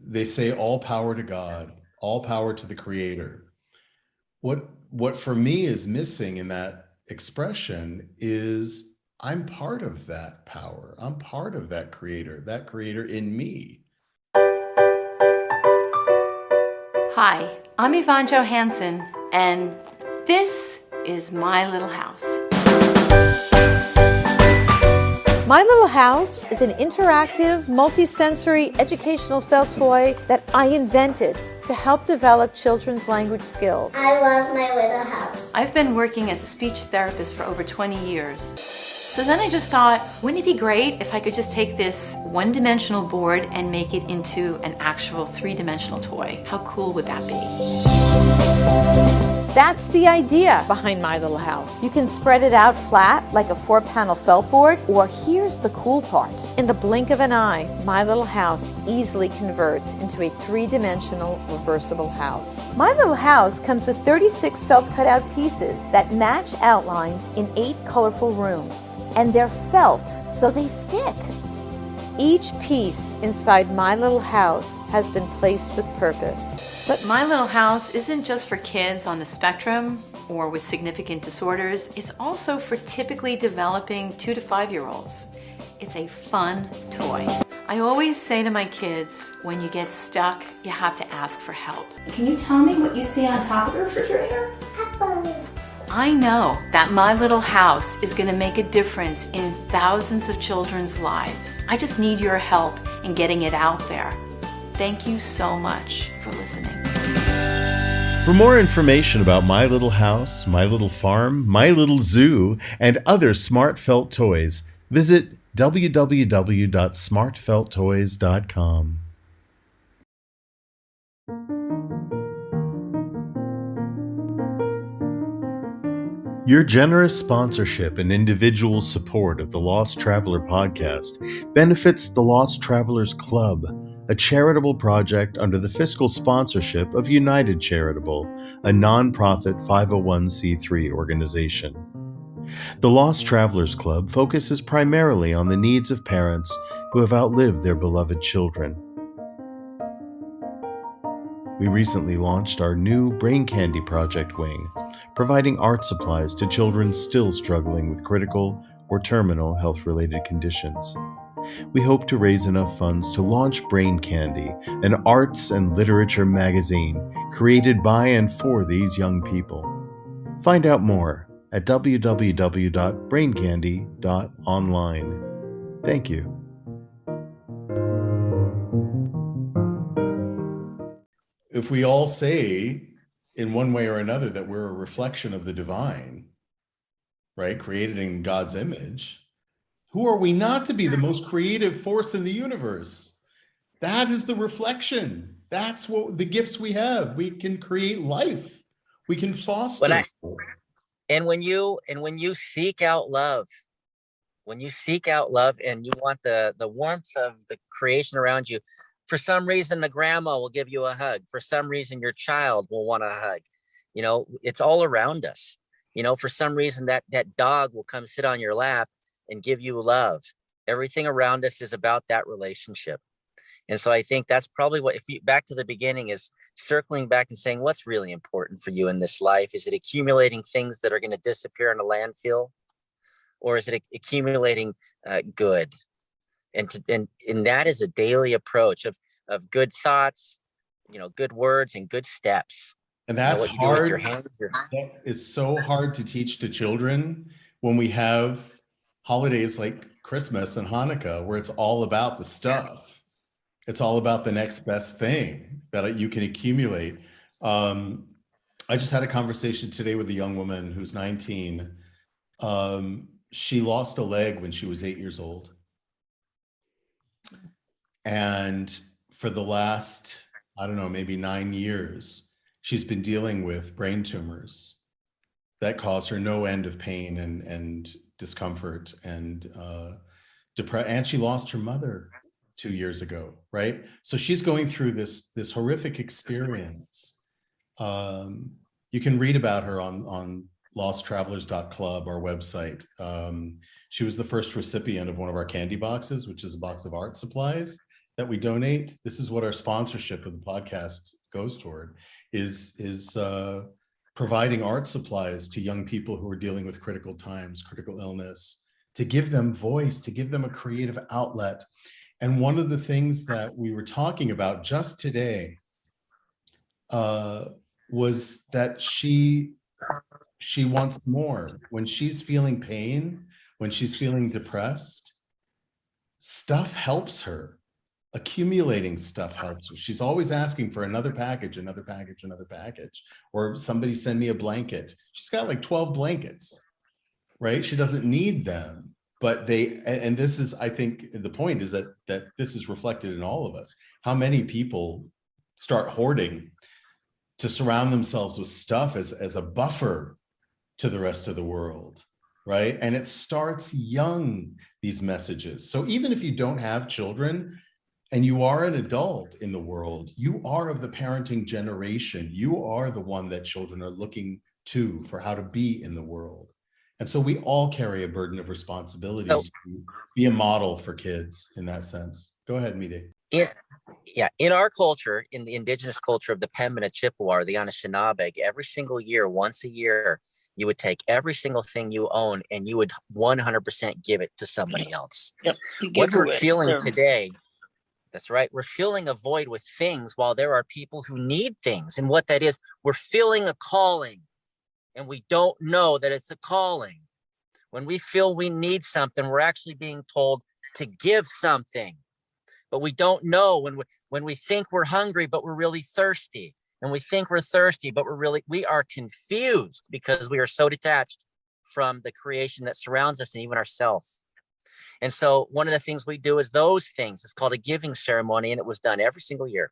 they say all power to God, all power to the creator. What for me is missing in that expression is I'm part of that power. I'm part of that creator in me. Hi, I'm Yvonne Johansson, and this is My Little House. My Little House is an interactive, multisensory educational felt toy that I invented to help develop children's language skills. I love my little house. I've been working as a speech therapist for over 20 years. So then I just thought, wouldn't it be great if I could just take this one-dimensional board and make it into an actual three-dimensional toy? How cool would that be? That's the idea behind My Little House. You can spread it out flat like a 4-panel felt board, or here's the cool part. In the blink of an eye, My Little House easily converts into a 3-dimensional reversible house. My Little House comes with 36 felt cutout pieces that match outlines in 8 colorful rooms. And they're felt, so they stick. Each piece inside My Little House has been placed with purpose. But My Little House isn't just for kids on the spectrum or with significant disorders. It's also for typically developing 2 to 5-year-olds. It's a fun toy. I always say to my kids, when you get stuck, you have to ask for help. Can you tell me what you see on top of the refrigerator? Apple. I know that My Little House is going to make a difference in thousands of children's lives. I just need your help in getting it out there. Thank you so much for listening. For more information about My Little House, My Little Farm, My Little Zoo, and other smart felt toys, visit www.smartfelttoys.com. Your generous sponsorship and individual support of the Lost Traveler podcast benefits the Lost Travelers Club, a charitable project under the fiscal sponsorship of United Charitable, a nonprofit 501c3 organization. The Lost Travelers Club focuses primarily on the needs of parents who have outlived their beloved children. We recently launched our new Brain Candy Project wing, providing art supplies to children still struggling with critical or terminal health-related conditions. We hope to raise enough funds to launch Brain Candy, an arts and literature magazine created by and for these young people. Find out more at www.braincandy.online. Thank you. If we all say in one way or another that we're a reflection of the divine, right, created in God's image, who are we not to be the most creative force in the universe? That is the reflection. That's what the gifts we have. We can create life. We can foster. And when you seek out love, and you want the warmth of the creation around you, for some reason, the grandma will give you a hug. For some reason, your child will want a hug. You know, it's all around us. You know, for some reason, that dog will come sit on your lap and give you love. Everything around us is about that relationship. And so I think that's probably what, if you back to the beginning, is circling back and saying, what's really important for you in this life? Is it accumulating things that are going to disappear in a landfill? Or is it accumulating good? And that is a daily approach of good thoughts, you know, good words and good steps. And that's what you hard. do with your hands, It's so hard to teach to children when we have holidays like Christmas and Hanukkah, where it's all about the stuff. It's all about the next best thing that you can accumulate. I just had a conversation today with a young woman who's 19. She lost a leg when she was 8 years old. And for the last, I don't know, maybe 9 years, she's been dealing with brain tumors that cause her no end of pain and discomfort and depression. And she lost her mother 2 years ago, right? So she's going through this horrific experience. You can read about her on losttravelers.club, our website. She was the first recipient of one of our candy boxes, which is a box of art supplies that we donate. This is what our sponsorship of the podcast goes toward, is providing art supplies to young people who are dealing with critical times, critical illness, to give them voice, to give them a creative outlet. And one of the things that we were talking about just today was that she wants more. When she's feeling pain, when she's feeling depressed, stuff helps her. Accumulating stuff helps her. She's always asking for another package, or somebody send me a blanket. She's got like 12 blankets, right? She doesn't need them, but and this is, I think the point is that this is reflected in all of us. How many people start hoarding to surround themselves with stuff as a buffer to the rest of the world, right? And it starts young, these messages. So even if you don't have children, and you are an adult in the world, you are of the parenting generation. You are the one that children are looking to for how to be in the world. And so we all carry a burden of responsibility to be a model for kids in that sense. Go ahead, Midegah. In our culture, in the indigenous culture of the Pembina Chippewa, the Anishinaabe, every single year, once a year, you would take every single thing you own and you would 100% give it to somebody else. Yep. What we're feeling today, that's right. We're filling a void with things while there are people who need things. And what that is, we're feeling a calling and we don't know that it's a calling. When we feel we need something, we're actually being told to give something, but we don't know. When we think we're hungry, but we're really thirsty, and we think we're thirsty, but we are confused because we are so detached from the creation that surrounds us and even ourselves. And so one of the things we do is those things. It's called a giving ceremony, and it was done every single year.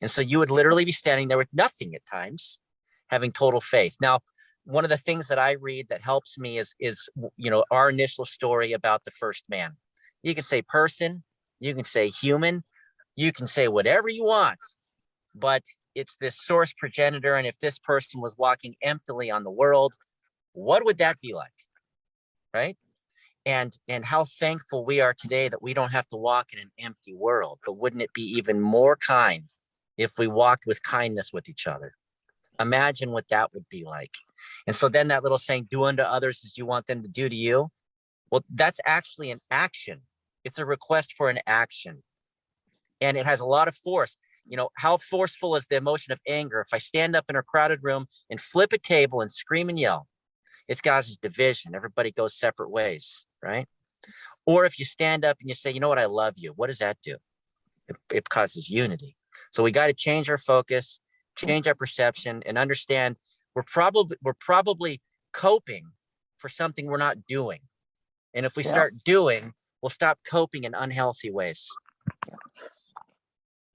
And so you would literally be standing there with nothing at times, having total faith. Now, one of the things that I read that helps me is our initial story about the first man. You can say person, you can say human, you can say whatever you want, but it's this source progenitor. And if this person was walking emptily on the world, what would that be like? Right? And how thankful we are today that we don't have to walk in an empty world. But wouldn't it be even more kind if we walked with kindness with each other? Imagine what that would be like. And so then that little saying, do unto others as you want them to do to you. Well, that's actually an action. It's a request for an action. And it has a lot of force. How forceful is the emotion of anger? If I stand up in a crowded room and flip a table and scream and yell, it causes division. Everybody goes separate ways, right? Or if you stand up and you say, you know what, I love you. What does that do? It causes unity. So we got to change our focus, change our perception, and understand we're probably coping for something we're not doing. And if we start doing, we'll stop coping in unhealthy ways.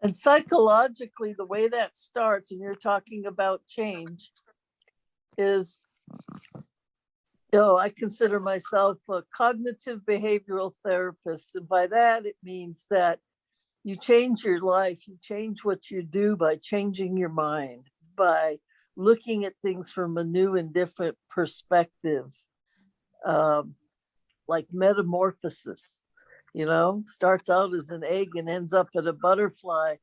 And psychologically, the way that starts, and you're talking about change, is, I consider myself a cognitive behavioral therapist. And by that, it means that you change your life, you change what you do by changing your mind, by looking at things from a new and different perspective, like metamorphosis. Starts out as an egg and ends up at a butterfly,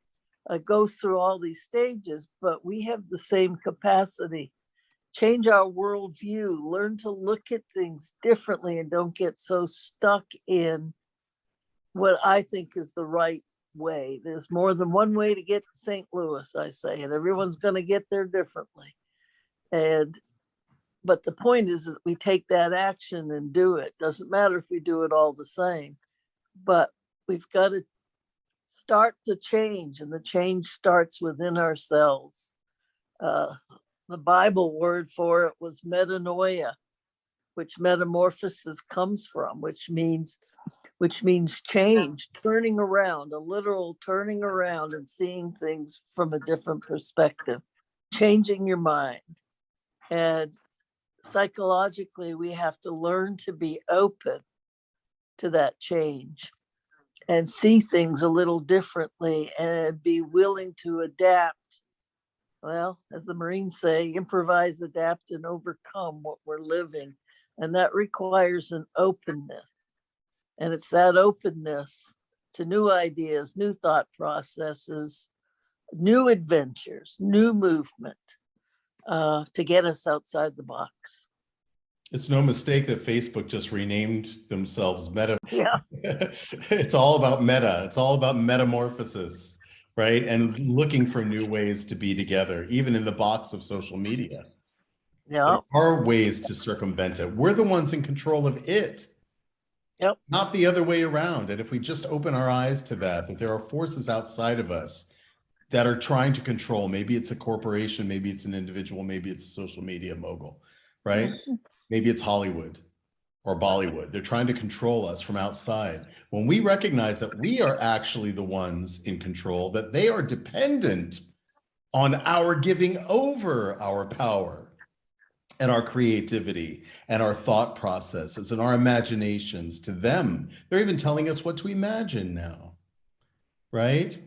goes through all these stages, but we have the same capacity. Change our worldview, learn to look at things differently, and don't get so stuck in what I think is the right way. There's more than one way to get to St. Louis, I say, and everyone's going to get there differently. But the point is that we take that action and do it. Doesn't matter if we do it all the same, but we've got to start the change, and the change starts within ourselves. The Bible word for it was metanoia, which metamorphosis comes from, which means change, turning around, a literal turning around and seeing things from a different perspective, changing your mind. And psychologically, we have to learn to be open to that change and see things a little differently and be willing to adapt. Well, as the Marines say, improvise, adapt, and overcome what we're living. And that requires an openness. And it's that openness to new ideas, new thought processes, new adventures, new movement to get us outside the box. It's no mistake that Facebook just renamed themselves Meta. Yeah. It's all about meta. It's all about metamorphosis, right? And looking for new ways to be together, even in the box of social media. Yeah. There are ways to circumvent it. We're the ones in control of it. Yep. not the other way around. And if we just open our eyes to that there are forces outside of us that are trying to control, maybe it's a corporation, maybe it's an individual, maybe it's a social media mogul, right? Maybe it's Hollywood or Bollywood. They're trying to control us from outside. When we recognize that we are actually the ones in control, that they are dependent on our giving over our power and our creativity and our thought processes and our imaginations to them. They're even telling us what to imagine now, right?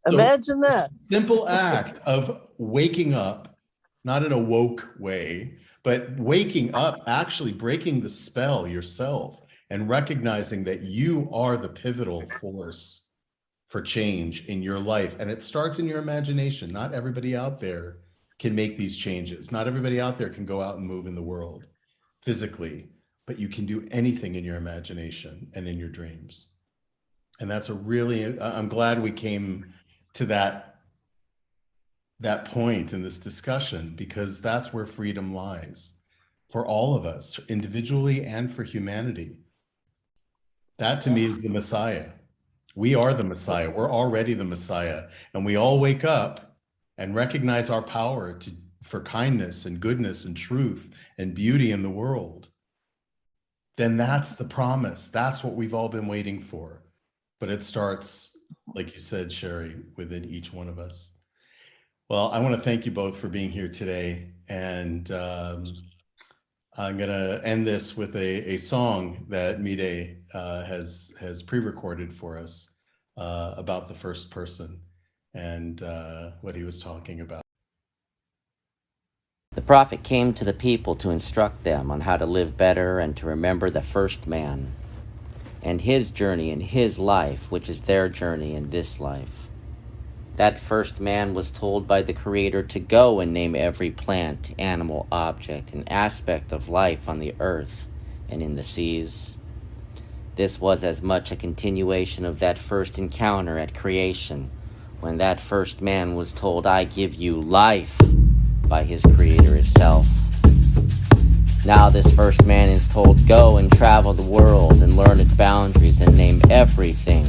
Imagine that. Simple act of waking up, not in a woke way, but waking up, actually breaking the spell yourself and recognizing that you are the pivotal force for change in your life. And it starts in your imagination. Not everybody out there can make these changes. Not everybody out there can go out and move in the world physically, but you can do anything in your imagination and in your dreams. And that's I'm glad we came to that point in this discussion, because that's where freedom lies for all of us, individually and for humanity. That to me is the Messiah. We are the Messiah. We're already the Messiah. And we all wake up and recognize our power for kindness and goodness and truth and beauty in the world. Then that's the promise. That's what we've all been waiting for. But it starts, like you said, Sherry, within each one of us. Well, I want to thank you both for being here today. And I'm going to end this with a song that Midegah has pre-recorded for us about the first person and what he was talking about. The prophet came to the people to instruct them on how to live better and to remember the first man and his journey in his life, which is their journey in this life. That first man was told by the Creator to go and name every plant, animal, object, and aspect of life on the earth and in the seas. This was as much a continuation of that first encounter at creation, when that first man was told, "I give you life," by his Creator himself. Now this first man is told, "Go and travel the world and learn its boundaries and name everything."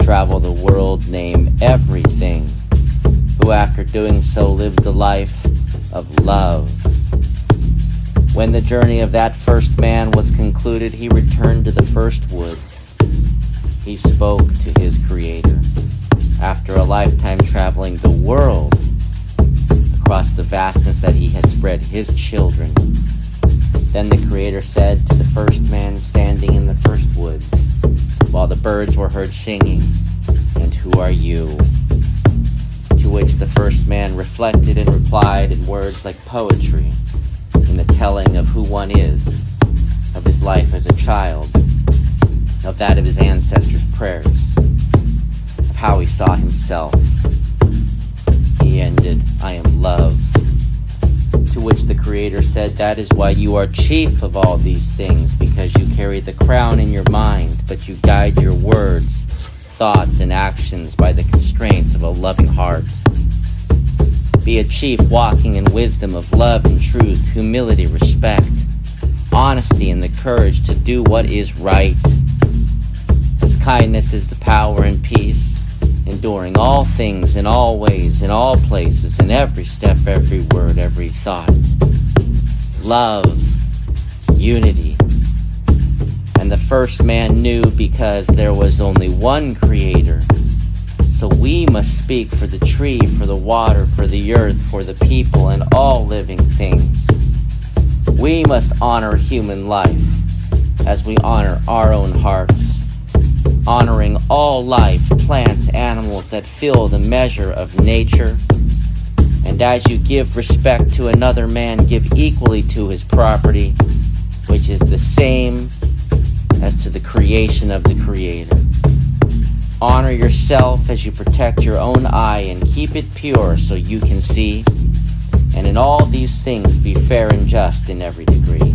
Travel the world, name everything, who after doing so lived the life of love. When the journey of that first man was concluded, he returned to the first woods. He spoke to his Creator. After a lifetime traveling the world, across the vastness that he had spread his children, then the Creator said to the first man standing in the first woods, while the birds were heard singing, "And who are you?" To which the first man reflected and replied in words like poetry, in the telling of who one is, of his life as a child, of that of his ancestors' prayers, of how he saw himself. He ended, "I am love." To which the Creator said, "That is why you are chief of all these things, because you carry the crown in your mind, but you guide your words, thoughts, and actions by the constraints of a loving heart. Be a chief walking in wisdom of love and truth, humility, respect, honesty, and the courage to do what is right. As kindness is the power and peace, enduring all things in all ways, in all places, in every step, every word, every thought. Love, unity." And the first man knew, because there was only one Creator. So we must speak for the tree, for the water, for the earth, for the people, and all living things. We must honor human life as we honor our own hearts, honoring all life, plants, animals that fill the measure of nature. And as you give respect to another man, give equally to his property, which is the same as to the creation of the Creator. Honor yourself as you protect your own eye and keep it pure so you can see. And in all these things be fair and just in every degree.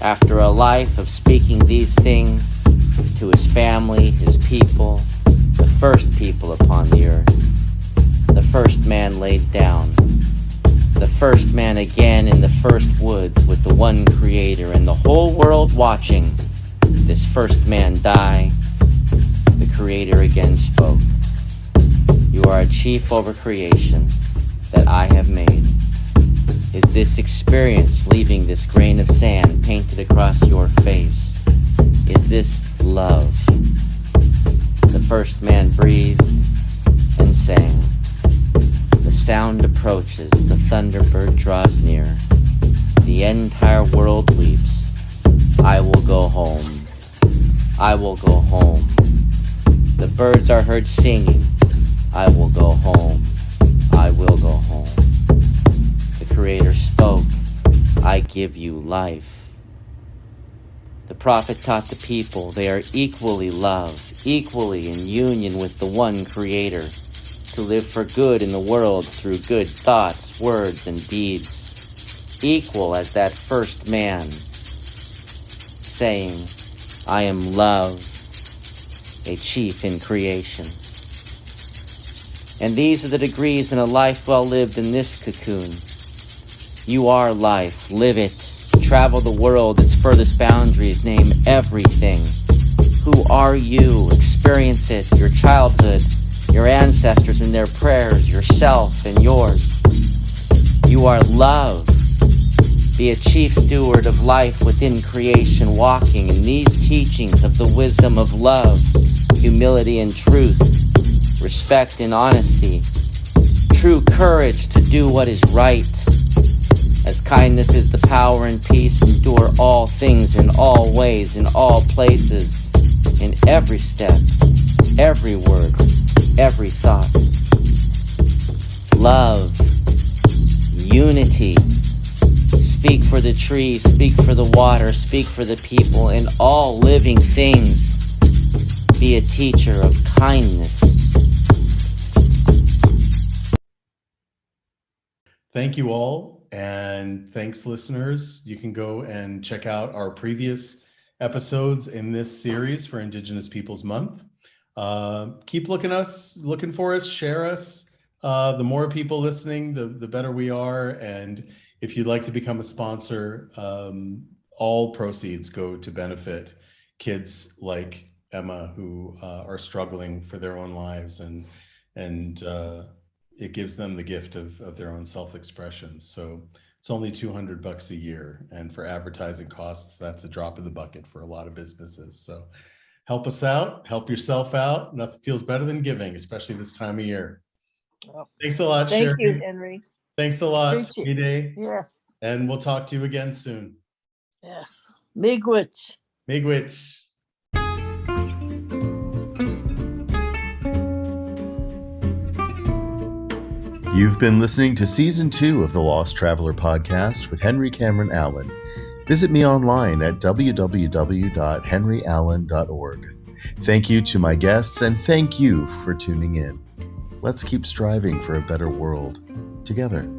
After a life of speaking these things to his family, his people, the first people upon the earth, the first man laid down. The first man again in the first woods with the one Creator and the whole world watching. this first man die, the Creator again spoke. You are a chief over creation that I have made. Is this experience leaving this grain of sand painted across your face? Is this love? The first man breathed and sang. The sound approaches, the thunderbird draws near. The entire world weeps. I will go home. I will go home. The birds are heard singing. I will go home. I will go home. The Creator spoke. I give you life. The prophet taught the people they are equally loved, equally in union with the one Creator, to live for good in the world through good thoughts, words, and deeds, equal as that first man, saying, I am love, a chief in creation. And these are the degrees in a life well lived in this cocoon. You are life, live it. Travel the world, its furthest boundaries, name everything. Who are you? Experience it, your childhood, your ancestors and their prayers, yourself and yours. You are love. Be a chief steward of life within creation, walking in these teachings of the wisdom of love, humility and truth, respect and honesty, true courage to do what is right. As kindness is the power and peace, endure all things in all ways, in all places, in every step, every word, every thought. Love, unity. Speak for the trees, speak for the water, speak for the people, and all living things. Be a teacher of kindness. Thank you all. And thanks, listeners. You can go and check out our previous episodes in this series for Indigenous Peoples Month. Keep looking for us, share us. The more people listening, the better we are. And if you'd like to become a sponsor, all proceeds go to benefit kids like Emma who are struggling for their own lives, and it gives them the gift of their own self-expression. So it's only $200 a year. And for advertising costs, that's a drop in the bucket for a lot of businesses. So help us out, help yourself out. Nothing feels better than giving, especially this time of year. Thanks a lot, Thank Sherry. you, Henry. Thanks a lot, Appreciate it. Midegah. Yeah. And we'll talk to you again soon. Yes. Miigwech. Miigwech. You've been listening to Season 2 of the Lost Traveler Podcast with Henry Cameron Allen. Visit me online at www.henryallen.org. Thank you to my guests, and thank you for tuning in. Let's keep striving for a better world together.